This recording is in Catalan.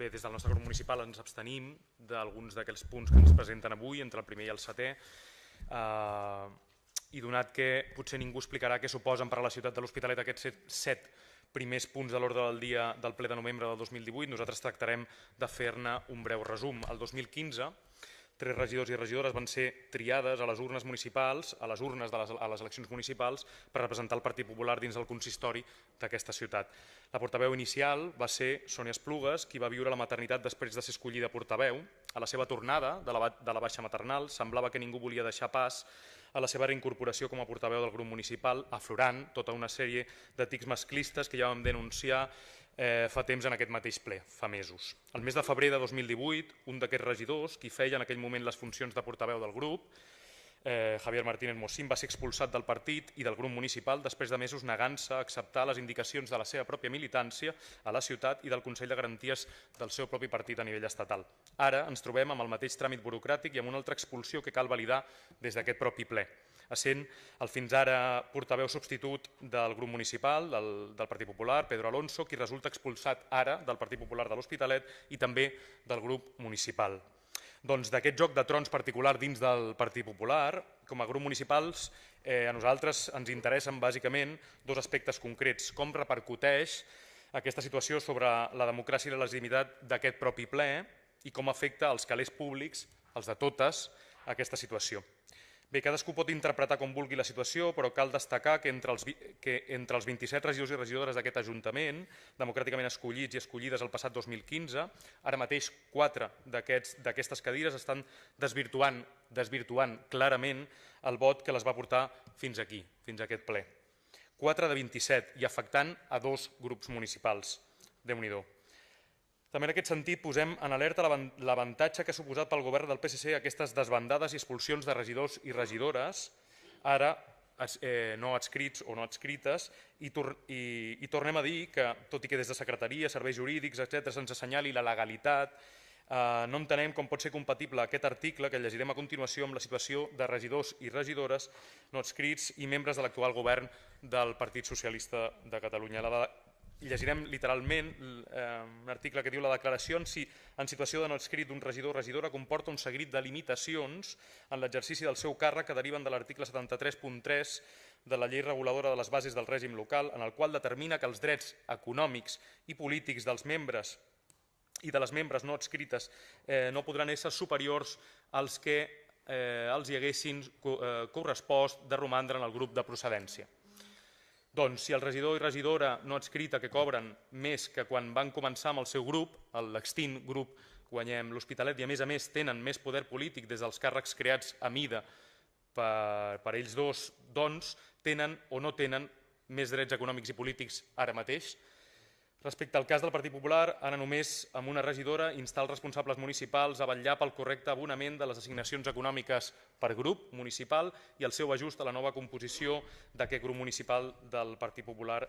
Bé, des del nostre grup municipal ens abstenim d'alguns d'aquells punts que ens presenten avui, entre el primer i el setè, i donat que potser ningú explicarà què suposen per a la ciutat de l'Hospitalet aquests 7 primers punts de l'ordre del dia del ple de novembre del 2018, nosaltres tractarem de fer-ne un breu resum. El 2015, 3 regidors i regidores van ser triades a les urnes municipals, a les urnes a les eleccions municipals, per representar el Partit Popular dins del consistori d'aquesta ciutat. La portaveu inicial va ser Sònia Esplugues, qui va viure la maternitat després de ser escollida portaveu. A la seva tornada de la baixa maternal semblava que ningú volia deixar pas a la seva reincorporació com a portaveu del grup municipal, aflorant tota una sèrie de tics masclistes que ja vam denunciar fa temps en aquest mateix ple, fa mesos. El mes de febrer de 2018, un d'aquests regidors, qui feia en aquell moment les funcions de portaveu del grup, Javier Martínez Mosín, va ser expulsat del partit i del grup municipal després de mesos negant-se a acceptar les indicacions de la seva pròpia militància a la ciutat i del Consell de Garanties del seu propi partit a nivell estatal. Ara ens trobem amb el mateix tràmit burocràtic i amb una altra expulsió que cal validar des d'aquest propi ple, essent el fins ara portaveu substitut del grup municipal, del Partit Popular, Pedro Alonso, qui resulta expulsat ara del Partit Popular de l'Hospitalet i també del grup municipal. Doncs d'aquest joc de trons particular dins del Partit Popular, com a grup municipals, a nosaltres ens interessen bàsicament 2 aspectes concrets. Com repercuteix aquesta situació sobre la democràcia i la legitimitat d'aquest propi ple i com afecta els calés públics, els de totes, aquesta situació. Bé, cadascú pot interpretar com vulgui la situació, però cal destacar que entre els 27 regidors i regidores d'aquest Ajuntament, democràticament escollits i escollides el passat 2015, ara mateix 4 d'aquestes cadires estan desvirtuant clarament el vot que les va portar fins aquí, fins a aquest ple. 4 de 27 i afectant a 2 grups municipals. Déu-n'hi-do. També en aquest sentit posem en alerta l'avantatge que ha suposat pel govern del PSC aquestes desbandades i expulsions de regidors i regidores, ara no adscrits o no adscrites, i tornem a dir que, tot i que des de secretaria, serveis jurídics, etc., se'ns assenyali la legalitat, no entenem com pot ser compatible aquest article que llegirem a continuació amb la situació de regidors i regidores no adscrits i membres de l'actual govern del Partit Socialista de Catalunya. Llegirem literalment un article que diu la declaració en situació de no adscrit d'un regidor o regidora comporta un seguit de limitacions en l'exercici del seu càrrec que deriven de l'article 73.3 de la llei reguladora de les bases del règim local, en el qual determina que els drets econòmics i polítics dels membres i de les membres no adscrites no podran ésser superiors als que els hi haguessin correspost de romandre en el grup de procedència. Doncs si el regidor i regidora no adscrita que cobren més que quan van començar amb el seu grup, l'extint grup Guanyem l'Hospitalet, i a més tenen més poder polític des dels càrrecs creats a mida per ells dos, doncs tenen o no tenen més drets econòmics i polítics ara mateix. Respecte al cas del Partit Popular, ara només amb una regidora instar els responsables municipals a vetllar pel correcte abonament de les assignacions econòmiques per grup municipal i el seu ajust a la nova composició d'aquest grup municipal del Partit Popular